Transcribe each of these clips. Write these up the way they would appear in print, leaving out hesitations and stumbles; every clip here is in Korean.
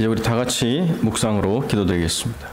이제 우리 다 같이 묵상으로 기도드리겠습니다.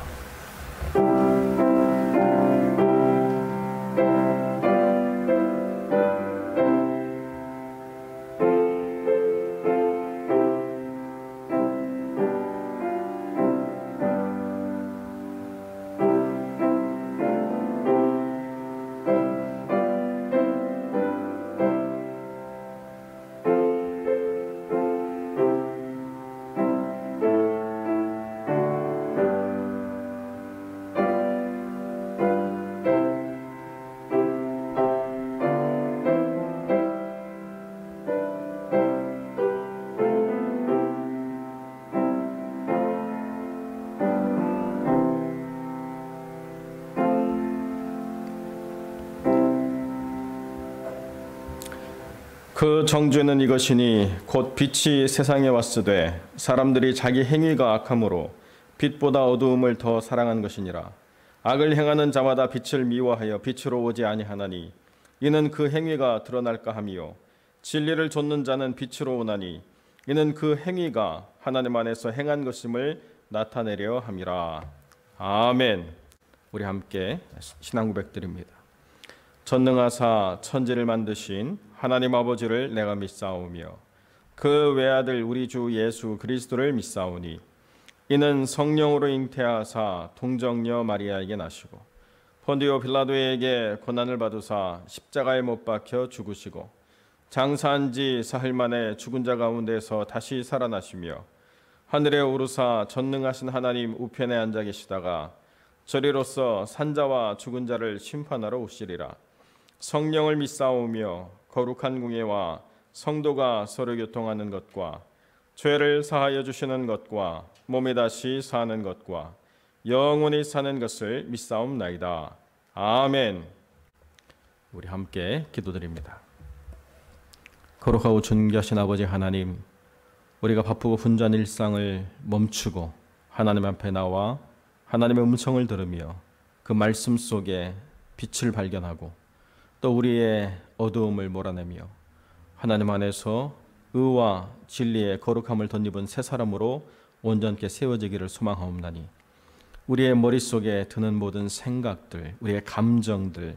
그 정죄는 이것이니 곧 빛이 세상에 왔으되 사람들이 자기 행위가 악함으로 빛보다 어두움을 더 사랑한 것이니라. 악을 행하는 자마다 빛을 미워하여 빛으로 오지 아니하나니 이는 그 행위가 드러날까 함이요 진리를 좇는 자는 빛으로 오나니 이는 그 행위가 하나님 안에서 행한 것임을 나타내려 함이라. 아멘. 우리 함께 신앙 고백드립니다. 전능하사 천지를 만드신 하나님 아버지를 내가 믿사오며 그 외아들 우리 주 예수 그리스도를 믿사오니 이는 성령으로 잉태하사 동정녀 마리아에게 나시고 본디오 빌라도에게 고난을 받으사 십자가에 못 박혀 죽으시고 장사한 지 사흘 만에 죽은 자 가운데서 다시 살아나시며 하늘에 오르사 전능하신 하나님 우편에 앉아 계시다가 저리로서 산자와 죽은 자를 심판하러 오시리라. 성령을 믿사오며 거룩한 공예와 성도가 서로 교통하는 것과 죄를 사하여 주시는 것과 몸이 다시 사는 것과 영원히 사는 것을 믿사옵나이다. 아멘. 우리 함께 기도드립니다. 거룩하고 존귀하신 아버지 하나님, 우리가 바쁘고 분주한 일상을 멈추고 하나님 앞에 나와 하나님의 음성을 들으며 그 말씀 속에 빛을 발견하고 또 우리의 어두움을 몰아내며 하나님 안에서 의와 진리의 거룩함을 덧입은 새 사람으로 온전케 세워지기를 소망하옵나니 우리의 머릿속에 드는 모든 생각들, 우리의 감정들,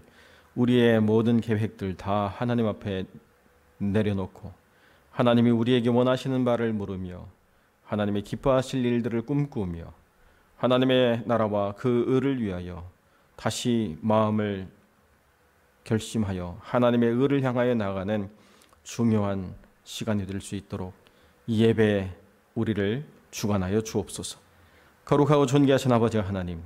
우리의 모든 계획들 다 하나님 앞에 내려놓고 하나님이 우리에게 원하시는 바를 물으며 하나님이 기뻐하실 일들을 꿈꾸며 하나님의 나라와 그 의를 위하여 다시 마음을 결심하여 하나님의 의를 향하여 나가는 중요한 시간이 될 수 있도록 이 예배에 우리를 주관하여 주옵소서. 거룩하고 존귀하신 아버지 하나님,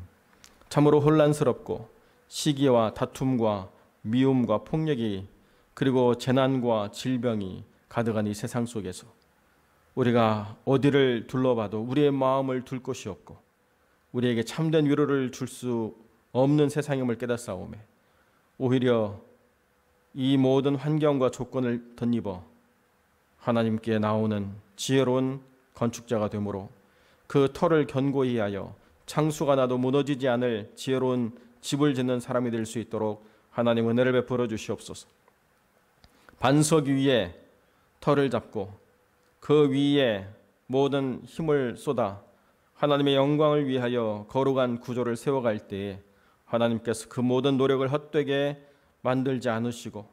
참으로 혼란스럽고 시기와 다툼과 미움과 폭력이 그리고 재난과 질병이 가득한 이 세상 속에서 우리가 어디를 둘러봐도 우리의 마음을 둘 곳이 없고 우리에게 참된 위로를 줄 수 없는 세상임을 깨닫사오매 오히려 이 모든 환경과 조건을 덧입어 하나님께 나오는 지혜로운 건축자가 되므로 그 터를 견고히 하여 창수가 나도 무너지지 않을 지혜로운 집을 짓는 사람이 될 수 있도록 하나님 은혜를 베풀어 주시옵소서. 반석 위에 터를 잡고 그 위에 모든 힘을 쏟아 하나님의 영광을 위하여 거룩한 구조를 세워갈 때에 하나님께서 그 모든 노력을 헛되게 만들지 않으시고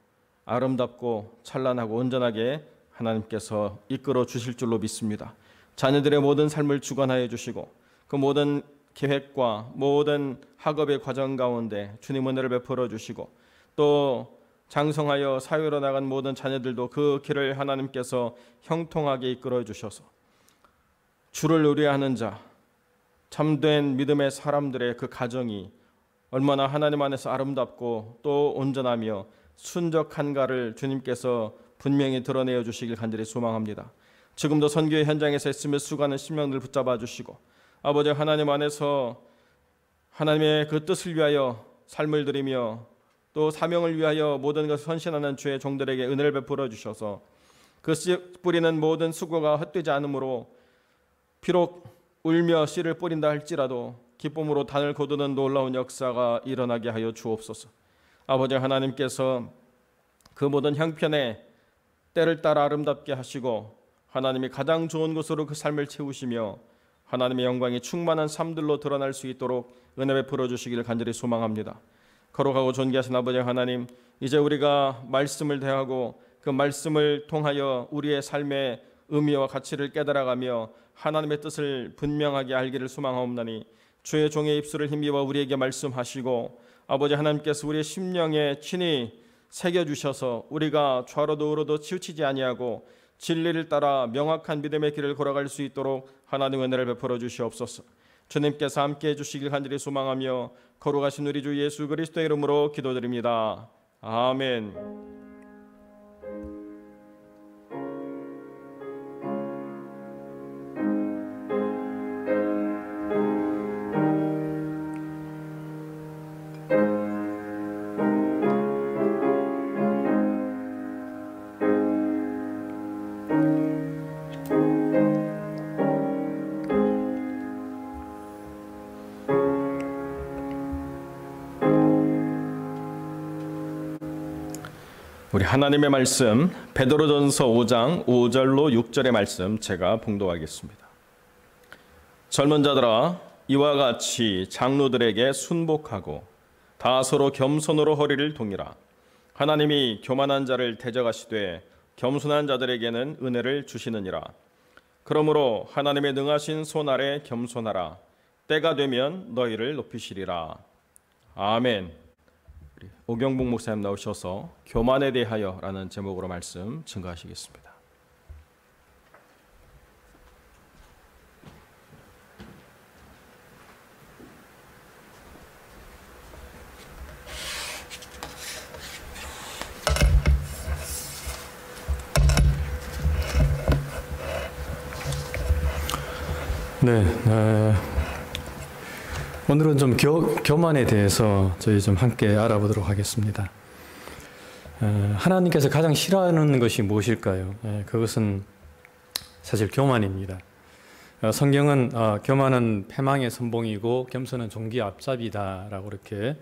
아름답고 찬란하고 온전하게 하나님께서 이끌어 주실 줄로 믿습니다. 자녀들의 모든 삶을 주관하여 주시고 그 모든 계획과 모든 학업의 과정 가운데 주님 은혜를 베풀어 주시고 또 장성하여 사회로 나간 모든 자녀들도 그 길을 하나님께서 형통하게 이끌어 주셔서 주를 의뢰하는 자, 참된 믿음의 사람들의 그 가정이 얼마나 하나님 안에서 아름답고 또 온전하며 순적한가를 주님께서 분명히 드러내어 주시길 간절히 소망합니다. 지금도 선교의 현장에서 있으며 수고하는 심령들 붙잡아 주시고 아버지 하나님 안에서 하나님의 그 뜻을 위하여 삶을 드리며 또 사명을 위하여 모든 것을 헌신하는 주의 종들에게 은혜를 베풀어 주셔서 그 씨 뿌리는 모든 수고가 헛되지 않으므로 비록 울며 씨를 뿌린다 할지라도 기쁨으로 단을 거두는 놀라운 역사가 일어나게 하여 주옵소서. 아버지 하나님께서 그 모든 형편에 때를 따라 아름답게 하시고 하나님이 가장 좋은 것으로 그 삶을 채우시며 하나님의 영광이 충만한 삶들로 드러날 수 있도록 은혜 베풀어 주시기를 간절히 소망합니다. 거룩하고 존귀하신 아버지 하나님, 이제 우리가 말씀을 대하고 그 말씀을 통하여 우리의 삶의 의미와 가치를 깨달아가며 하나님의 뜻을 분명하게 알기를 소망하옵나니 주의 종의 입술을 힘입어 우리에게 말씀하시고 아버지 하나님께서 우리의 심령에 친히 새겨주셔서 우리가 좌로도 우로도 치우치지 아니하고 진리를 따라 명확한 믿음의 길을 걸어갈 수 있도록 하나님의 은혜를 베풀어 주시옵소서. 주님께서 함께해 주시길 간절히 소망하며 거룩하신 우리 주 예수 그리스도의 이름으로 기도드립니다. 아멘. 우리 하나님의 말씀 베드로전서 5장 5절로 6절의 말씀 제가 봉독하겠습니다. 젊은 자들아, 이와 같이 장로들에게 순복하고 다 서로 겸손으로 허리를 동이라. 하나님이 교만한 자를 대적하시되 겸손한 자들에게는 은혜를 주시느니라. 그러므로 하나님의 능하신 손 아래 겸손하라. 때가 되면 너희를 높이시리라. 아멘. 오경복 목사님 나오셔서 교만에 대하여라는 제목으로 말씀 증거하시겠습니다. 네, 오늘은 좀 교만에 대해서 저희 좀 함께 알아보도록 하겠습니다. 하나님께서 가장 싫어하는 것이 무엇일까요? 그것은 사실 교만입니다. 성경은 교만은 패망의 선봉이고 겸손은 종기의 앞잡이다라고 이렇게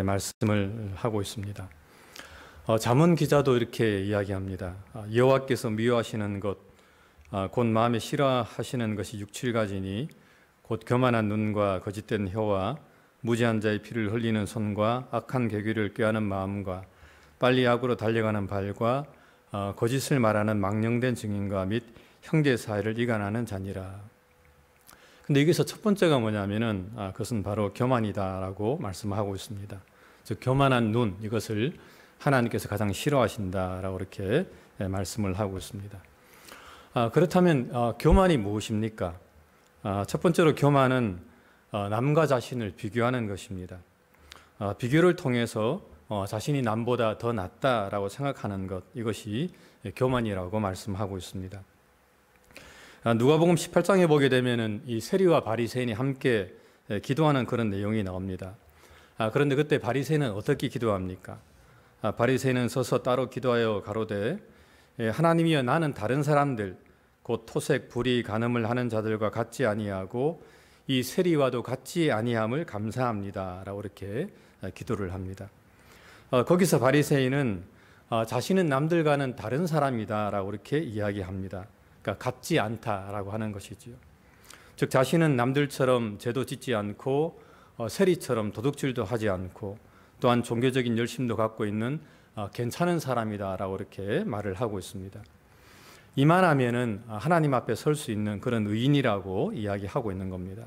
말씀을 하고 있습니다. 잠언 기자도 이렇게 이야기합니다. 여호와께서 미워하시는 것, 곧 마음에 싫어하시는 것이 6, 7가지니 곧 교만한 눈과 거짓된 혀와 무지한 자의 피를 흘리는 손과 악한 계기를 꾀하는 마음과 빨리 악으로 달려가는 발과 거짓을 말하는 망령된 증인과 및 형제 사이를 이간하는 자니라. 근데 여기서 첫 번째가 뭐냐면은 그것은 바로 교만이다라고 말씀하고 있습니다. 즉 교만한 눈, 이것을 하나님께서 가장 싫어하신다라고 이렇게 말씀을 하고 있습니다. 그렇다면 교만이 무엇입니까? 첫 번째로 교만은 남과 자신을 비교하는 것입니다. 비교를 통해서 자신이 남보다 더 낫다라고 생각하는 것, 이것이 교만이라고 말씀하고 있습니다. 누가복음 18장에 보게 되면은 이 세리와 바리새인이 함께 기도하는 그런 내용이 나옵니다. 그런데 그때 바리새인은 어떻게 기도합니까? 바리새인은 서서 따로 기도하여 가로되 하나님이여, 나는 다른 사람들 곧 토색, 불의, 간음을 하는 자들과 같지 아니하고 이 세리와도 같지 아니함을 감사합니다 라고 이렇게 기도를 합니다. 거기서 바리새인은 자신은 남들과는 다른 사람이다 라고 이렇게 이야기합니다. 그러니까 같지 않다라고 하는 것이지요. 즉 자신은 남들처럼 죄도 짓지 않고 세리처럼 도둑질도 하지 않고 또한 종교적인 열심도 갖고 있는 괜찮은 사람이다 라고 이렇게 말을 하고 있습니다. 이만하면은 하나님 앞에 설 수 있는 그런 의인이라고 이야기하고 있는 겁니다.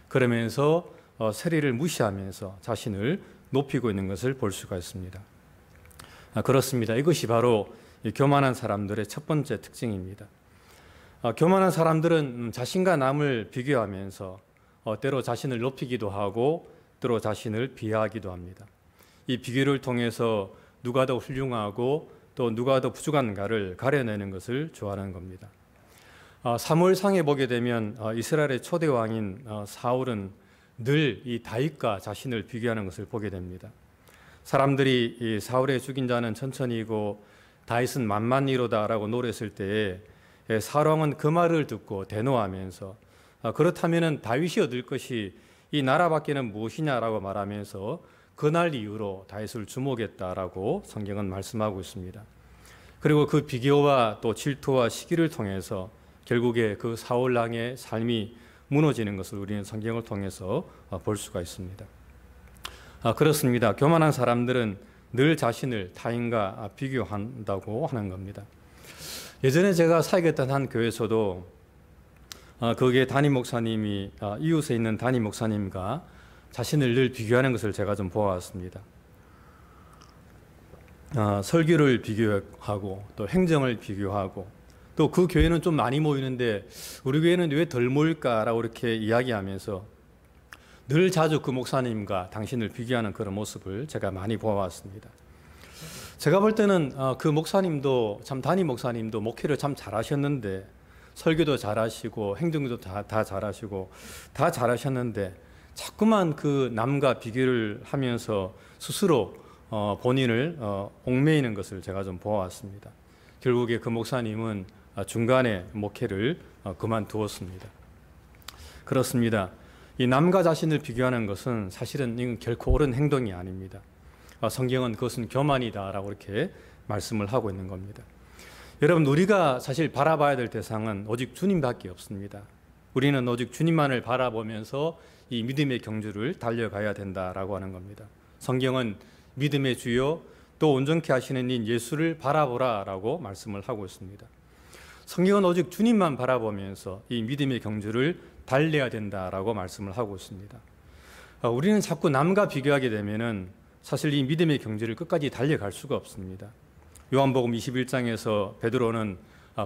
그러면서 세리를 무시하면서 자신을 높이고 있는 것을 볼 수가 있습니다. 그렇습니다. 이것이 바로 교만한 사람들의 첫 번째 특징입니다. 교만한 사람들은 자신과 남을 비교하면서 때로 자신을 높이기도 하고 때로 자신을 비하하기도 합니다. 이 비교를 통해서 누가 더 훌륭하고 또 누가 더 부족한가를 가려내는 것을 좋아하는 겁니다. 사무엘상에 보게 되면 이스라엘의 초대 왕인 사울은 늘 이 다윗과 자신을 비교하는 것을 보게 됩니다. 사람들이 이 사울의 죽인 자는 천천히고 다윗은 만만이로다라고 노래했을 때에 사울 왕은 그 말을 듣고 대노하면서 그렇다면 다윗이 얻을 것이 이 나라밖에는 무엇이냐라고 말하면서 그날 이후로 다윗을 주목했다라고 성경은 말씀하고 있습니다. 그리고 그 비교와 또 질투와 시기를 통해서 결국에 그 사울 왕의 삶이 무너지는 것을 우리는 성경을 통해서 볼 수가 있습니다. 그렇습니다. 교만한 사람들은 늘 자신을 타인과 비교한다고 하는 겁니다. 예전에 제가 사역했던 한 교회에서도 거기에 담임 목사님이 이웃에 있는 담임 목사님과 자신을 늘 비교하는 것을 제가 좀 보아왔습니다. 설교를 비교하고 또 행정을 비교하고 또 그 교회는 좀 많이 모이는데 우리 교회는 왜 덜 모일까라고 이렇게 이야기하면서 늘 자주 그 목사님과 당신을 비교하는 그런 모습을 제가 많이 보아왔습니다. 제가 볼 때는 그 목사님도 참 담임 목사님도 목회를 참 잘하셨는데 설교도 잘하시고 행정도 다 잘하시고 다 잘하셨는데 자꾸만 그 남과 비교를 하면서 스스로 본인을 얽매이는 것을 제가 좀 보아왔습니다. 결국에 그 목사님은 중간에 목회를 그만두었습니다. 그렇습니다. 이 남과 자신을 비교하는 것은 사실은 이건 결코 옳은 행동이 아닙니다. 성경은 그것은 교만이다라고 이렇게 말씀을 하고 있는 겁니다. 여러분, 우리가 사실 바라봐야 될 대상은 오직 주님밖에 없습니다. 우리는 오직 주님만을 바라보면서 이 믿음의 경주를 달려가야 된다라고 하는 겁니다. 성경은 믿음의 주요 또 온전케 하시는 인 예수를 바라보라라고 말씀을 하고 있습니다. 성경은 오직 주님만 바라보면서 이 믿음의 경주를 달려야 된다라고 말씀을 하고 있습니다. 우리는 자꾸 남과 비교하게 되면은 사실 이 믿음의 경주를 끝까지 달려갈 수가 없습니다. 요한복음 21장에서 베드로는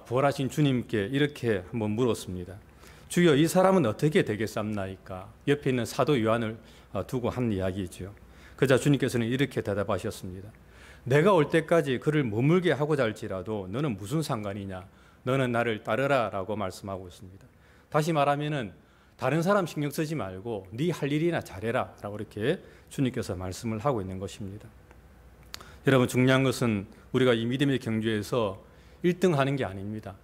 부활하신 주님께 이렇게 한번 물었습니다. 주여, 이 사람은 어떻게 되겠삼나이까? 옆에 있는 사도 요한을 두고 한 이야기죠. 그러자 주님께서는 이렇게 대답하셨습니다. 내가 올 때까지 그를 머물게 하고자 할지라도 너는 무슨 상관이냐? 너는 나를 따르라 라고 말씀하고 있습니다. 다시 말하면은 다른 사람 신경 쓰지 말고 네 할 일이나 잘해라 라고 이렇게 주님께서 말씀을 하고 있는 것입니다. 여러분, 중요한 것은 우리가 이 믿음의 경주에서 1등 하는 게 아닙니다.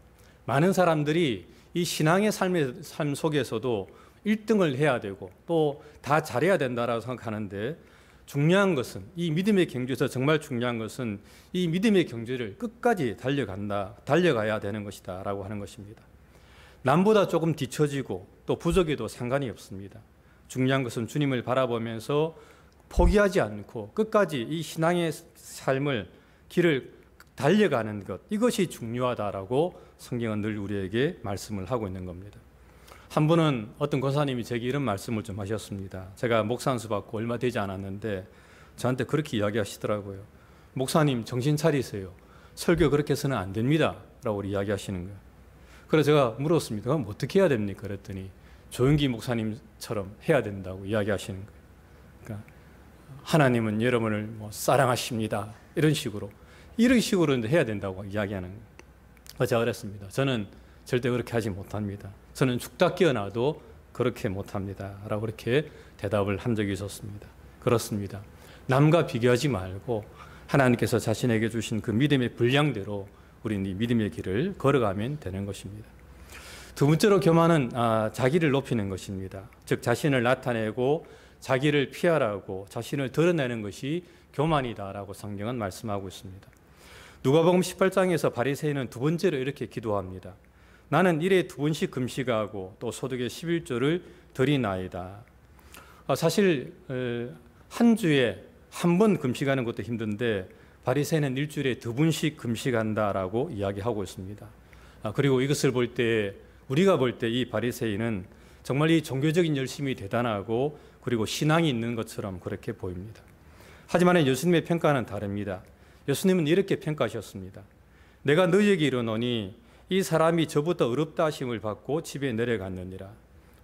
많은 사람들이 이 신앙의 삶 속에서도 1등을 해야 되고 또 다 잘해야 된다라고 생각하는데 중요한 것은 이 믿음의 경주에서 정말 중요한 것은 이 믿음의 경주를 끝까지 달려가야 되는 것이다 라고 하는 것입니다. 남보다 조금 뒤처지고 또 부족해도 상관이 없습니다. 중요한 것은 주님을 바라보면서 포기하지 않고 끝까지 이 신앙의 삶을 길을 달려가는 것, 이것이 중요하다라고 성경은 늘 우리에게 말씀을 하고 있는 겁니다. 한 분은 어떤 권사님이 제게 이런 말씀을 좀 하셨습니다. 제가 목사 안수 받고 얼마 되지 않았는데 저한테 그렇게 이야기하시더라고요. 목사님, 정신 차리세요. 설교 그렇게 해서는 안 됩니다 라고 이야기하시는 거예요. 그래서 제가 물었습니다. 그럼 어떻게 해야 됩니까? 그랬더니 조영기 목사님처럼 해야 된다고 이야기하시는 거예요. 그러니까 하나님은 여러분을 뭐 사랑하십니다. 이런 식으로 해야 된다고 이야기하는 거예요. 그래서 제가 그랬습니다. 저는 절대 그렇게 하지 못합니다. 저는 죽다 깨어나도 그렇게 못합니다 라고 이렇게 대답을 한 적이 있었습니다. 그렇습니다. 남과 비교하지 말고 하나님께서 자신에게 주신 그 믿음의 분량대로 우리는 이 믿음의 길을 걸어가면 되는 것입니다. 두 번째로 교만은 자기를 높이는 것입니다. 즉 자신을 나타내고 자기를 피하라고 자신을 드러내는 것이 교만이다라고 성경은 말씀하고 있습니다. 누가복음 18장에서 바리새인은 두 번째로 이렇게 기도합니다. 나는 일에 2번씩 금식하고 또 소득의 11조를 드리나이다. 사실 한 주에 한 번 금식하는 것도 힘든데 바리새인은 일주일에 2번씩 금식한다라고 이야기하고 있습니다. 그리고 이것을 볼 때 우리가 볼 때 이 바리새인은 정말 이 종교적인 열심이 대단하고 그리고 신앙이 있는 것처럼 그렇게 보입니다. 하지만 예수님의 평가는 다릅니다. 예수님은 이렇게 평가하셨습니다. 내가 너희에게 이르노니 이 사람이 저보다 어렵다 하심을 받고 집에 내려갔느니라.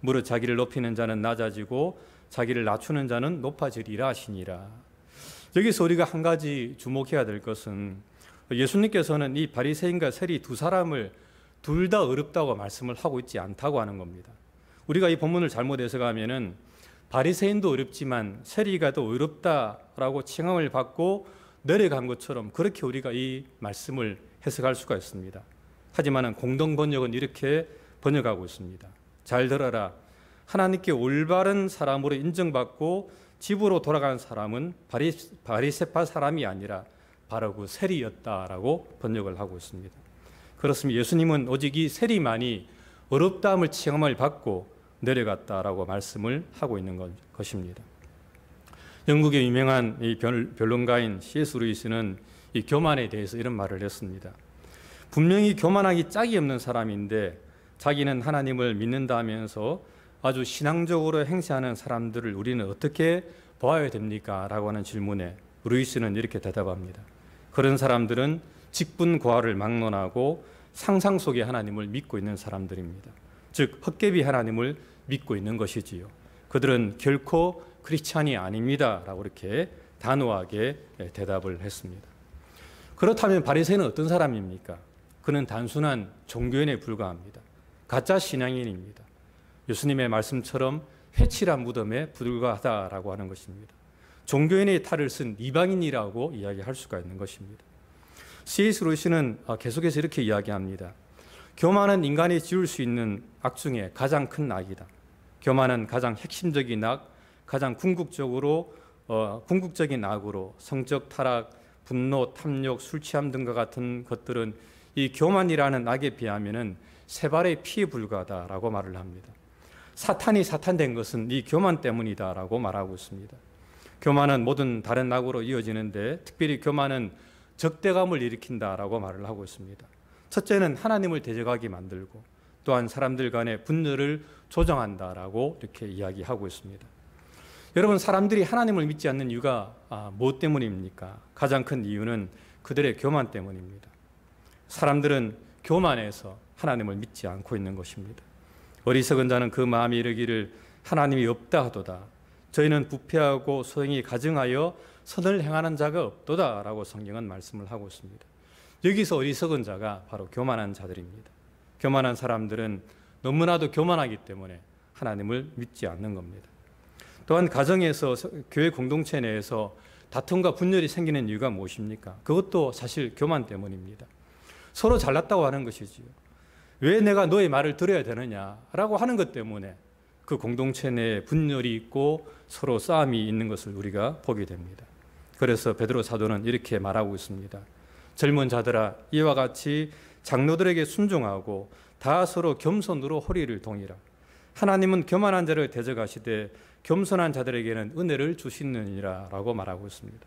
무릇 자기를 높이는 자는 낮아지고 자기를 낮추는 자는 높아지리라 하시니라. 여기서 우리가 한 가지 주목해야 될 것은 예수님께서는 이 바리새인과 세리 두 사람을 둘 다 어렵다고 말씀을 하고 있지 않다고 하는 겁니다. 우리가 이 본문을 잘못 해석하면은 바리새인도 어렵지만 세리가 더 어렵다라고 칭함을 받고 내려간 것처럼 그렇게 우리가 이 말씀을 해석할 수가 있습니다. 하지만 공동 번역은 이렇게 번역하고 있습니다. 잘 들어라. 하나님께 올바른 사람으로 인정받고 집으로 돌아간 사람은 바리새파 사람이 아니라 바로 그 세리였다라고 번역을 하고 있습니다. 그렇습니다. 예수님은 오직 이 세리만이 어렵다함을 체험을 받고 내려갔다라고 말씀을 하고 있는 것입니다. 영국의 유명한 이 변론가인 C.S. 루이스는 이 교만에 대해서 이런 말을 했습니다. 분명히 교만하기 짝이 없는 사람인데 자기는 하나님을 믿는다면서 아주 신앙적으로 행세하는 사람들을 우리는 어떻게 보아야 됩니까? 라고 하는 질문에 루이스는 이렇게 대답합니다. 그런 사람들은 직분고하를 막론하고 상상 속의 하나님을 믿고 있는 사람들입니다. 즉 헛개비 하나님을 믿고 있는 것이지요. 그들은 결코 크리스찬이 아닙니다. 라고 이렇게 단호하게 대답을 했습니다. 그렇다면 바리새인은 어떤 사람입니까? 그는 단순한 종교인에 불과합니다. 가짜 신앙인입니다. 예수님의 말씀처럼 회칠한 무덤에 불과하다라고 하는 것입니다. 종교인의 탈을 쓴 이방인이라고 이야기할 수가 있는 것입니다. C.S. 루이스는 계속해서 이렇게 이야기합니다. 교만은 인간이 지을 수 있는 악 중에 가장 큰 악이다. 교만은 가장 핵심적인 악, 가장 궁극적인 악으로 성적 타락, 분노, 탐욕, 술 취함 등과 같은 것들은 이 교만이라는 악에 비하면은 세 발의 피에 불과하다라고 말을 합니다. 사탄이 사탄된 것은 이 교만 때문이다라고 말하고 있습니다. 교만은 모든 다른 악으로 이어지는데 특별히 교만은 적대감을 일으킨다라고 말을 하고 있습니다. 첫째는 하나님을 대적하게 만들고 또한 사람들 간의 분열을 조장한다라고 이렇게 이야기하고 있습니다. 여러분, 사람들이 하나님을 믿지 않는 이유가 무엇 때문입니까? 가장 큰 이유는 그들의 교만 때문입니다. 사람들은 교만해서 하나님을 믿지 않고 있는 것입니다. 어리석은 자는 그 마음이 이르기를 하나님이 없다 하도다. 저희는 부패하고 소행이 가증하여 선을 행하는 자가 없도다 라고 성경은 말씀을 하고 있습니다. 여기서 어리석은 자가 바로 교만한 자들입니다. 교만한 사람들은 너무나도 교만하기 때문에 하나님을 믿지 않는 겁니다. 또한 가정에서 교회 공동체 내에서 다툼과 분열이 생기는 이유가 무엇입니까? 그것도 사실 교만 때문입니다. 서로 잘났다고 하는 것이지요. 왜 내가 너의 말을 들어야 되느냐라고 하는 것 때문에 그 공동체 내에 분열이 있고 서로 싸움이 있는 것을 우리가 보게 됩니다. 그래서 베드로 사도는 이렇게 말하고 있습니다. 젊은 자들아, 이와 같이 장로들에게 순종하고 다 서로 겸손으로 허리를 동이라. 하나님은 교만한 자를 대적하시되 겸손한 자들에게는 은혜를 주시느니라 라고 말하고 있습니다.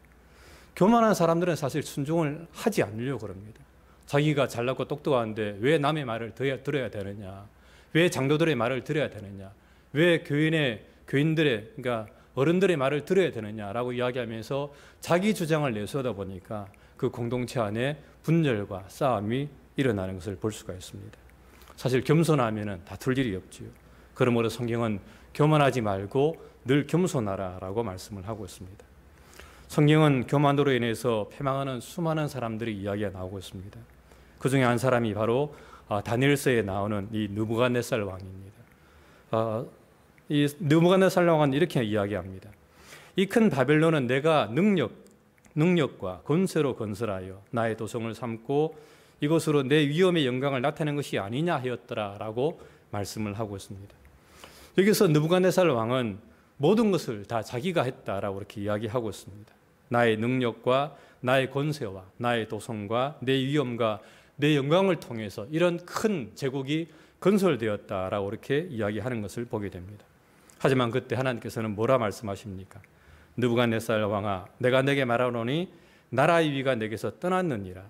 교만한 사람들은 사실 순종을 하지 않으려고 합니다. 자기가 잘났고 똑똑한데 왜 남의 말을 들어야 되느냐, 왜 장로들의 말을 들어야 되느냐, 왜 교인들의, 그러니까 어른들의 말을 들어야 되느냐라고 이야기하면서 자기 주장을 내세우다 보니까 그 공동체 안에 분열과 싸움이 일어나는 것을 볼 수가 있습니다. 사실 겸손하면은 다툴 일이 없지요. 그러므로 성경은 교만하지 말고 늘 겸손하라라고 말씀을 하고 있습니다. 성경은 교만으로 인해서 패망하는 수많은 사람들의 이야기가 나오고 있습니다. 그 중에 한 사람이 바로 다니엘서에 나오는 이 느부갓네살 왕입니다. 이 느부갓네살 왕은 이렇게 이야기합니다. 이 큰 바벨론은 내가 능력과 권세로 건설하여 나의 도성을 삼고 이것으로 내 위엄의 영광을 나타낸 것이 아니냐 하였더라라고 말씀을 하고 있습니다. 여기서 느부갓네살 왕은 모든 것을 다 자기가 했다라고 이렇게 이야기하고 있습니다. 나의 능력과 나의 권세와 나의 도성과 내 위엄과 내 영광을 통해서 이런 큰 제국이 건설되었다라고 이렇게 이야기하는 것을 보게 됩니다. 하지만 그때 하나님께서는 뭐라 말씀하십니까? 느부갓네살 왕아, 내가 내게 말하노니 나라의 위가 내게서 떠났느니라.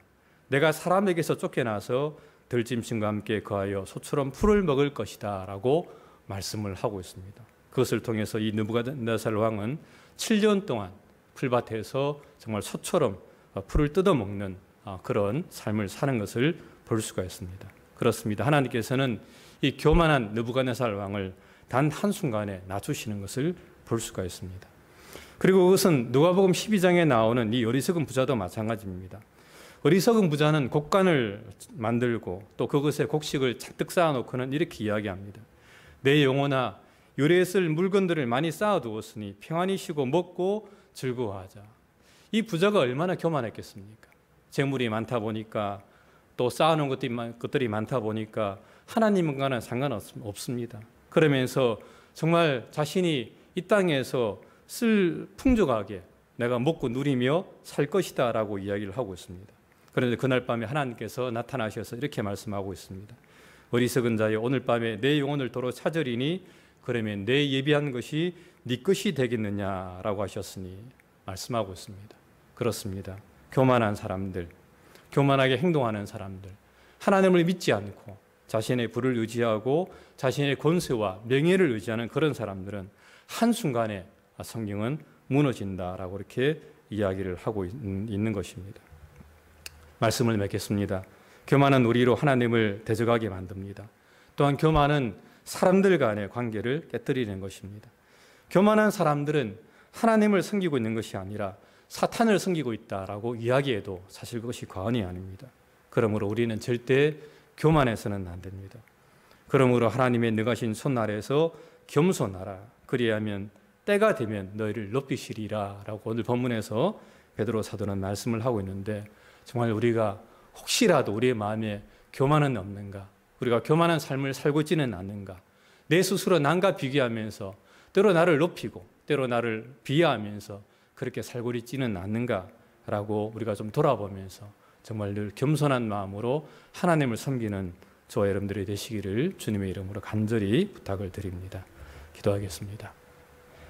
내가 사람에게서 쫓겨나서 들짐승과 함께 거하여 소처럼 풀을 먹을 것이다 라고 말씀을 하고 있습니다. 그것을 통해서 이 느부갓네살 왕은 7년 동안 풀밭에서 정말 소처럼 풀을 뜯어먹는 그런 삶을 사는 것을 볼 수가 있습니다. 그렇습니다. 하나님께서는 이 교만한 느부갓네살 왕을 단 한순간에 낮추시는 것을 볼 수가 있습니다. 그리고 그것은 누가복음 12장에 나오는 이 어리석은 부자도 마찬가지입니다. 어리석은 부자는 곡간을 만들고 또 그것에 곡식을 잔뜩 쌓아놓고는 이렇게 이야기합니다. 내 영혼아, 요리에 쓸 물건들을 많이 쌓아두었으니 평안히 쉬고 먹고 즐거워하자. 이 부자가 얼마나 교만했겠습니까? 재물이 많다 보니까 또 쌓아놓은 것들이 많다 보니까 하나님과는 상관없습니다. 그러면서 정말 자신이 이 땅에서 쓸 풍족하게 내가 먹고 누리며 살 것이다 라고 이야기를 하고 있습니다. 그런데 그날 밤에 하나님께서 나타나셔서 이렇게 말씀하고 있습니다. 어리석은 자여, 오늘 밤에 내 영혼을 도로 찾으리니 그러면 내 예비한 것이 네 것이 되겠느냐라고 하셨으니 말씀하고 있습니다. 그렇습니다. 교만한 사람들, 교만하게 행동하는 사람들, 하나님을 믿지 않고 자신의 부를 의지하고 자신의 권세와 명예를 의지하는 그런 사람들은 한순간에 성경은 무너진다라고 이렇게 이야기를 하고 있는 것입니다. 말씀을 맺겠습니다. 교만은 우리로 하나님을 대적하게 만듭니다. 또한 교만은 사람들 간의 관계를 깨뜨리는 것입니다. 교만한 사람들은 하나님을 섬기고 있는 것이 아니라 사탄을 섬기고 있다라고 이야기해도 사실 그것이 과언이 아닙니다. 그러므로 우리는 절대 교만해서는 안 됩니다. 그러므로 하나님의 능하신 손 아래에서 겸손하라. 그리하면 때가 되면 너희를 높이시리라 라고 오늘 본문에서 베드로 사도는 말씀을 하고 있는데, 정말 우리가 혹시라도 우리의 마음에 교만은 없는가, 우리가 교만한 삶을 살고 있지는 않는가, 내 스스로 남과 비교하면서 때로 나를 높이고 때로 나를 비하하면서 그렇게 살고 있지는 않는가라고 우리가 좀 돌아보면서 정말 늘 겸손한 마음으로 하나님을 섬기는 저와 여러분들이 되시기를 주님의 이름으로 간절히 부탁을 드립니다. 기도하겠습니다.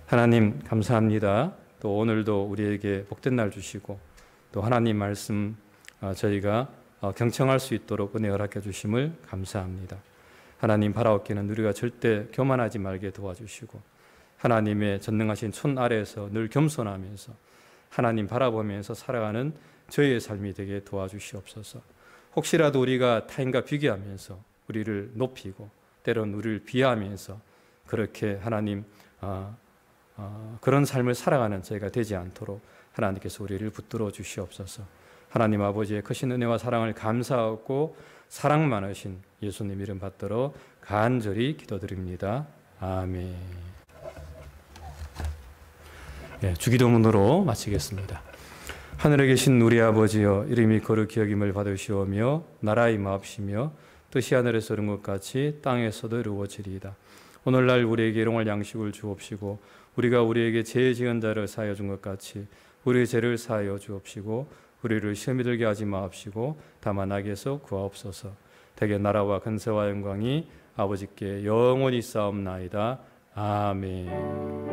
하나님 감사합니다. 또 오늘도 우리에게 복된 날 주시고 또 하나님 말씀 저희가 경청할 수 있도록 은혜 허락해 주심을 감사합니다. 하나님 바라옵기는 우리가 절대 교만하지 말게 도와주시고 하나님의 전능하신 손 아래에서 늘 겸손하면서 하나님 바라보면서 살아가는 저희의 삶이 되게 도와주시옵소서. 혹시라도 우리가 타인과 비교하면서 우리를 높이고 때론 우리를 비하하면서 그렇게 하나님 그런 삶을 살아가는 저희가 되지 않도록 하나님께서 우리를 붙들어 주시옵소서. 하나님 아버지의 크신 은혜와 사랑을 감사하고 사랑 많으신 예수님 이름 받들어 간절히 기도드립니다. 아멘. 주기도문으로 마치겠습니다. 하늘에 계신 우리 아버지여, 이름이 거룩히 여김을 받으시오며 나라의 임하옵시며 뜻이 하늘에서 이룬 것 같이 땅에서도 이루어지리이다. 오늘날 우리에게 일용할 양식을 주옵시고 우리가 우리에게 죄 지은 자를 사하여 준 것 같이 우리의 죄를 사하여 주옵시고 우리를 시험에 들게 하지 마옵시고 다만 악에서 구하옵소서. 대개 나라와 근세와 영광이 아버지께 영원히 쌓옵나이다. 아멘.